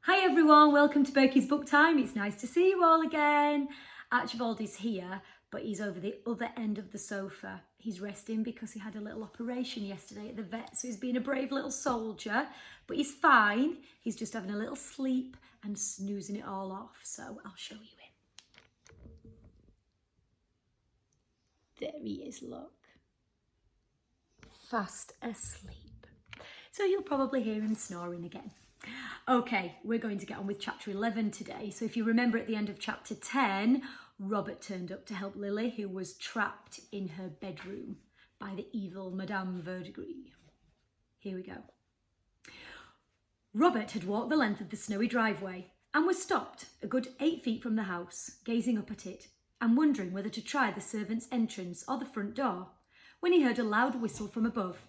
Hi everyone, welcome to Birky's Book Time. It's nice to see you all again. Archibald is here, but he's over the other end of the sofa. He's resting because he had a little operation yesterday at the vet, so he's been a brave little soldier, but he's fine. He's just having a little sleep and snoozing it all off, so I'll show you him. There he is, look. Fast asleep. So you'll probably hear him snoring again. Okay, we're going to get on with chapter 11 today. So if you remember at the end of chapter 10, Robert turned up to help Lily, who was trapped in her bedroom by the evil Madame Verdigris. Here we go. Robert had walked the length of the snowy driveway and was stopped a good 8 feet from the house, gazing up at it and wondering whether to try the servants' entrance or the front door, when he heard a loud whistle from above.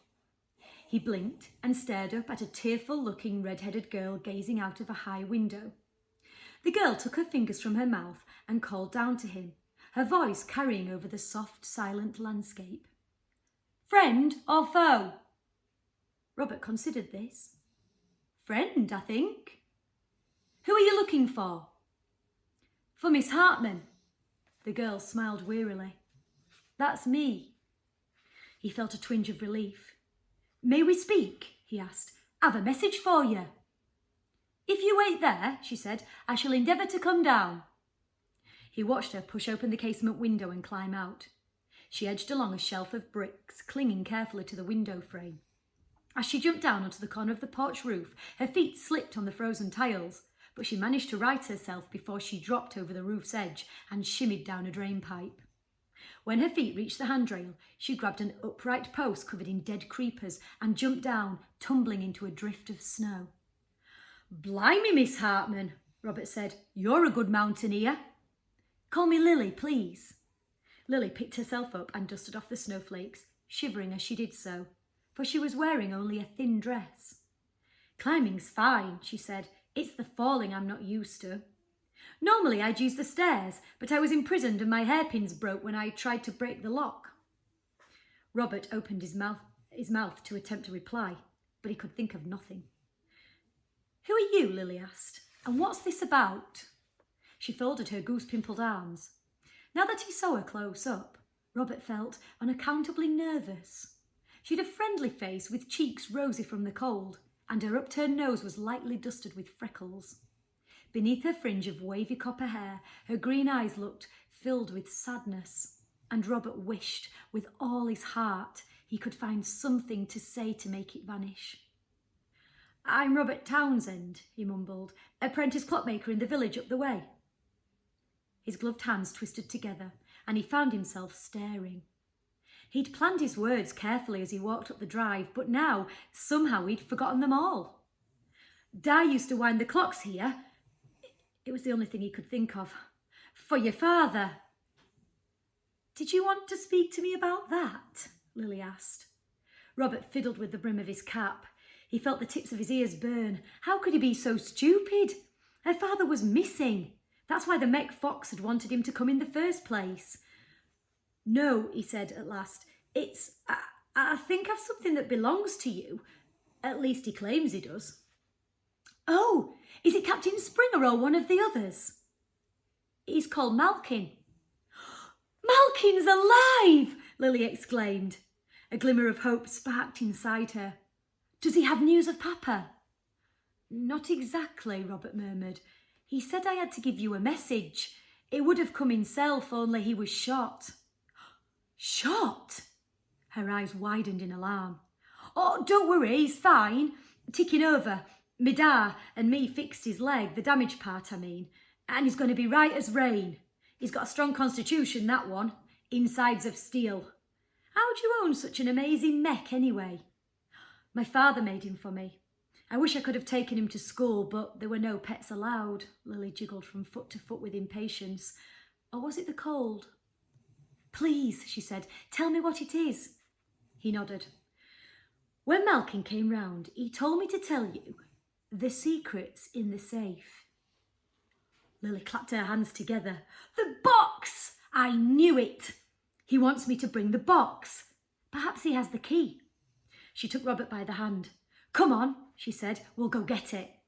He blinked and stared up at a tearful-looking red-headed girl gazing out of a high window. The girl took her fingers from her mouth and called down to him, her voice carrying over the soft, silent landscape. "Friend or foe?" Robert considered this. "Friend, I think." "Who are you looking for?" "For Miss Hartman." The girl smiled wearily. "That's me." He felt a twinge of relief. "May we speak?" he asked. "I've a message for you." "If you wait there," she said, "I shall endeavour to come down." He watched her push open the casement window and climb out. She edged along a shelf of bricks, clinging carefully to the window frame. As she jumped down onto the corner of the porch roof, her feet slipped on the frozen tiles, but she managed to right herself before she dropped over the roof's edge and shimmied down a drain pipe. When her feet reached the handrail, she grabbed an upright post covered in dead creepers and jumped down, tumbling into a drift of snow. "Blimey, Miss Hartman," Robert said. "You're a good mountaineer." "Call me Lily, please." Lily picked herself up and dusted off the snowflakes, shivering as she did so, for she was wearing only a thin dress. "Climbing's fine," she said. "It's the falling I'm not used to. Normally I'd use the stairs, but I was imprisoned and my hairpins broke when I tried to break the lock." Robert opened his mouth to attempt a reply, but he could think of nothing. "Who are you?" Lily asked. "And what's this about?" She folded her goose-pimpled arms. Now that he saw her close up, Robert felt unaccountably nervous. She had a friendly face with cheeks rosy from the cold, and her upturned nose was lightly dusted with freckles. Beneath her fringe of wavy copper hair, her green eyes looked filled with sadness, and Robert wished with all his heart he could find something to say to make it vanish. "I'm Robert Townsend," he mumbled, "apprentice clockmaker in the village up the way." His gloved hands twisted together, and he found himself staring. He'd planned his words carefully as he walked up the drive, but now, somehow, he'd forgotten them all. "Di used to wind the clocks here." It was the only thing he could think of. "For your father." "Did you want to speak to me about that?" Lily asked. Robert fiddled with the brim of his cap. He felt the tips of his ears burn. How could he be so stupid? Her father was missing. That's why the Mek Fox had wanted him to come in the first place. "No," he said at last. I think I've something that belongs to you. At least he claims he does." "Oh, is it Captain Springer or one of the others?" "He's called Malkin." "Malkin's alive!" Lily exclaimed. A glimmer of hope sparked inside her. "Does he have news of Papa?" "Not exactly," Robert murmured. "He said I had to give you a message. It would have come himself, only he was shot." "Shot?" Her eyes widened in alarm. "Oh, don't worry, he's fine. Ticking over. Midar and me fixed his leg, the damaged part I mean, and he's going to be right as rain. He's got a strong constitution, that one. Insides of steel. How'd you own such an amazing mech anyway?" "My father made him for me. I wish I could have taken him to school, but there were no pets allowed." Lily jiggled from foot to foot with impatience. Or was it the cold? "Please," she said, "tell me what it is." He nodded. "When Malkin came round, he told me to tell you the secret's in the safe." Lily clapped her hands together. "The box! I knew it! He wants me to bring the box. Perhaps he has the key." She took Robert by the hand. "Come on," she said, "we'll go get it."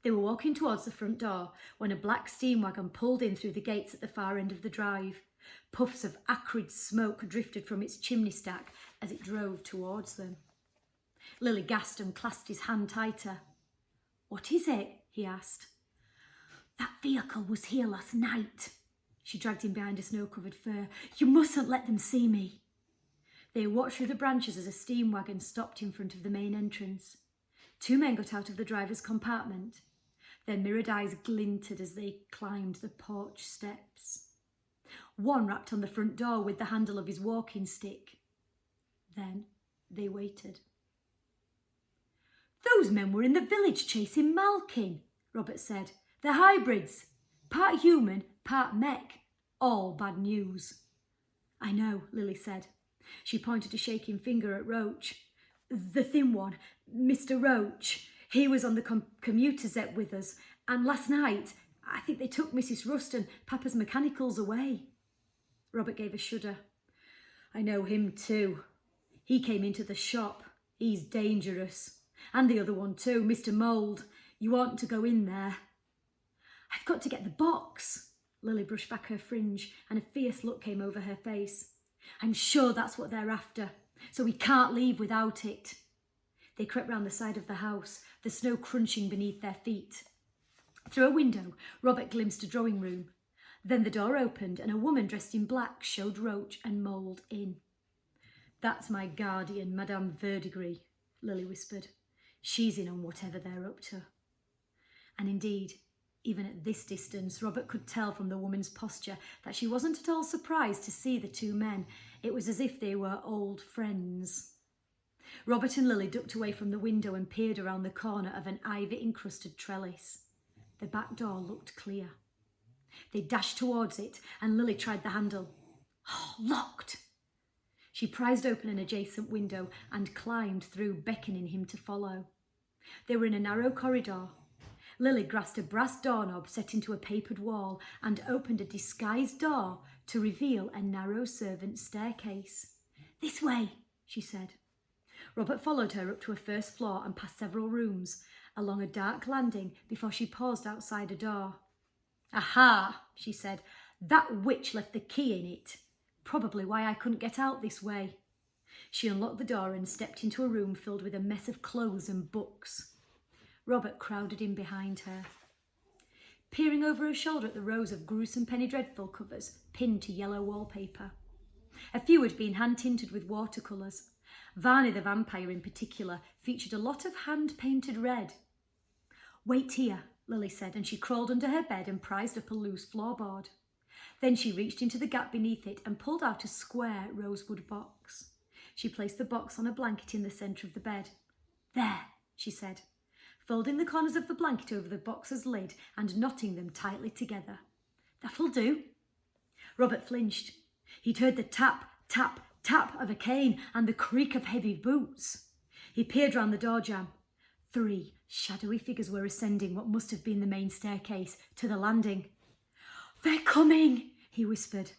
They were walking towards the front door when a black steam wagon pulled in through the gates at the far end of the drive. Puffs of acrid smoke drifted from its chimney stack as it drove towards them. Lily gasped and clasped his hand tighter. "What is it?" he asked. "That vehicle was here last night." She dragged him behind a snow-covered fir. "You mustn't let them see me." They watched through the branches as a steam wagon stopped in front of the main entrance. 2 men got out of the driver's compartment. Their mirrored eyes glinted as they climbed the porch steps. One rapped on the front door with the handle of his walking stick. Then they waited. "Those men were in the village chasing Malkin," Robert said. "They're hybrids. Part human, part mech. All bad news." "I know," Lily said. She pointed a shaking finger at Roach. "The thin one, Mr. Roach. He was on the commuter Zep with us, and last night I think they took Mrs. Rust and Papa's mechanicals away." Robert gave a shudder. "I know him too. He came into the shop. He's dangerous. And the other one too, Mr. Mould. You oughtn't to go in there." "I've got to get the box." Lily brushed back her fringe and a fierce look came over her face. "I'm sure that's what they're after, so we can't leave without it." They crept round the side of the house, the snow crunching beneath their feet. Through a window, Robert glimpsed a drawing room. Then the door opened and a woman dressed in black showed Roach and Mould in. "That's my guardian, Madame Verdigris," Lily whispered. "She's in on whatever they're up to." And indeed, even at this distance, Robert could tell from the woman's posture that she wasn't at all surprised to see the 2 men. It was as if they were old friends. Robert and Lily ducked away from the window and peered around the corner of an ivy-encrusted trellis. The back door looked clear. They dashed towards it and Lily tried the handle. "Oh, locked!" She prized open an adjacent window and climbed through, beckoning him to follow. They were in a narrow corridor. Lily grasped a brass doorknob set into a papered wall and opened a disguised door to reveal a narrow servant's staircase. "This way," she said. Robert followed her up to a first floor and past several rooms, along a dark landing before she paused outside a door. "Aha," she said, "that witch left the key in it. Probably why I couldn't get out this way." She unlocked the door and stepped into a room filled with a mess of clothes and books. Robert crowded in behind her. Peering over her shoulder at the rows of gruesome Penny Dreadful covers pinned to yellow wallpaper. A few had been hand-tinted with watercolours. Varney the Vampire in particular featured a lot of hand-painted red. "Wait here," Lily said, and she crawled under her bed and prized up a loose floorboard. Then she reached into the gap beneath it and pulled out a square rosewood box. She placed the box on a blanket in the centre of the bed. "There," she said, folding the corners of the blanket over the box's lid and knotting them tightly together. "That'll do." Robert flinched. He'd heard the tap, tap, tap of a cane and the creak of heavy boots. He peered round the door jamb. 3 shadowy figures were ascending what must have been the main staircase to the landing. "They're coming," he whispered.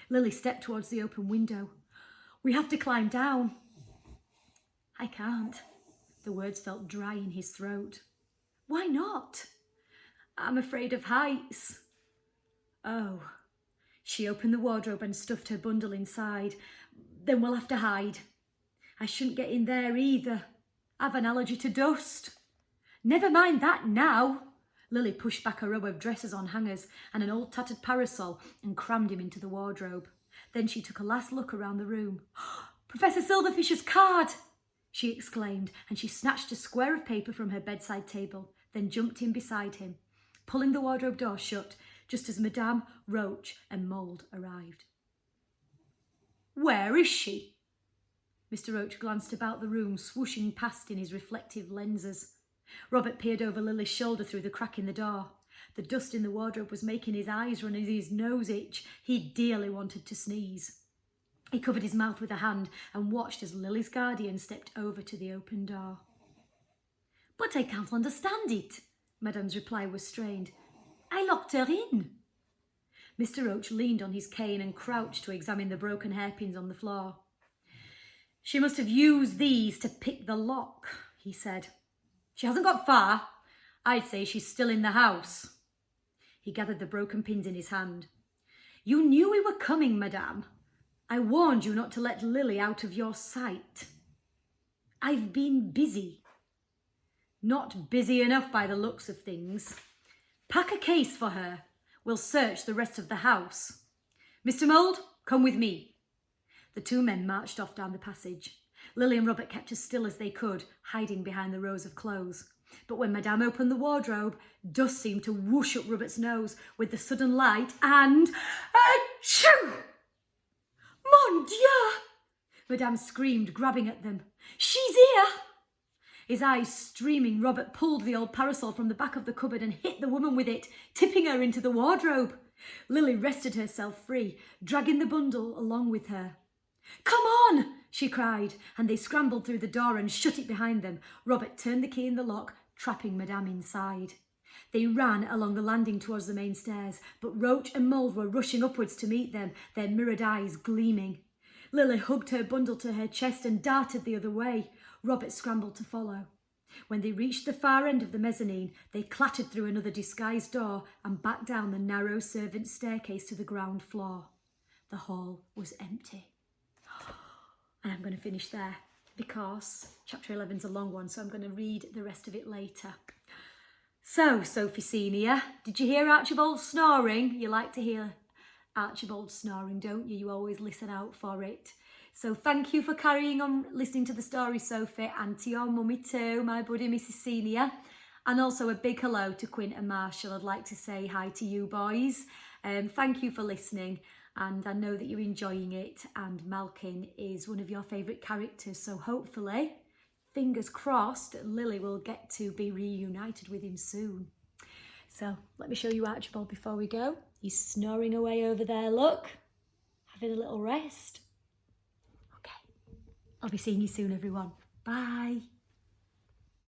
Lily stepped towards the open window. "We have to climb down." "I can't." The words felt dry in his throat. "Why not?" "I'm afraid of heights." "Oh." She opened the wardrobe and stuffed her bundle inside. "Then we'll have to hide." "I shouldn't get in there either. I've an allergy to dust." "Never mind that now." Lily pushed back a row of dresses on hangers and an old tattered parasol and crammed him into the wardrobe. Then she took a last look around the room. "Professor Silverfish's card!" she exclaimed, and she snatched a square of paper from her bedside table, then jumped in beside him, pulling the wardrobe door shut just as Madame, Roach and Mould arrived. "Where is she?" Mr. Roach glanced about the room, swooshing past in his reflective lenses. Robert peered over Lily's shoulder through the crack in the door. The dust in the wardrobe was making his eyes run and his nose itch. He dearly wanted to sneeze. He covered his mouth with a hand and watched as Lily's guardian stepped over to the open door. "But I can't understand it." Madame's reply was strained. "I locked her in." Mr. Roach leaned on his cane and crouched to examine the broken hairpins on the floor. "She must have used these to pick the lock," he said. "She hasn't got far. I'd say she's still in the house. He gathered the broken pins in his hand. You knew we were coming, madame. I warned you not to let Lily out of your sight. I've been busy. Not busy enough by the looks of things. Pack a case for her. We'll search the rest of the house. Mr. Mould, come with me. The two men marched off down the passage. Lily and Robert kept as still as they could, hiding behind the rows of clothes. But when Madame opened the wardrobe, dust seemed to whoosh up Robert's nose with the sudden light and... Achoo! Mon Dieu! Madame screamed, grabbing at them. She's here! His eyes streaming, Robert pulled the old parasol from the back of the cupboard and hit the woman with it, tipping her into the wardrobe. Lily wrested herself free, dragging the bundle along with her. Come on, she cried, and they scrambled through the door and shut it behind them. Robert turned the key in the lock, trapping Madame inside. They ran along the landing towards the main stairs, but Roach and Mould were rushing upwards to meet them, their mirrored eyes gleaming. Lily hugged her bundle to her chest and darted the other way. Robert scrambled to follow. When they reached the far end of the mezzanine, they clattered through another disguised door and back down the narrow servants' staircase to the ground floor. The hall was empty. And I'm going to finish there because chapter 11's a long one, so I'm going to read the rest of it later. So, Sophie Senior, did you hear Archibald snoring? You like to hear Archibald snoring, don't you? You always listen out for it. So thank you for carrying on listening to the story, Sophie, and to your mummy too, my buddy Mrs. Senior. And also a big hello to Quint and Marshall. I'd like to say hi to you boys. Thank you for listening, and I know that you're enjoying it, and Malkin is one of your favourite characters, so hopefully, fingers crossed, Lily will get to be reunited with him soon. So let me show you Archibald before we go. He's snoring away over there, look, having a little rest. Okay, I'll be seeing you soon, everyone. Bye.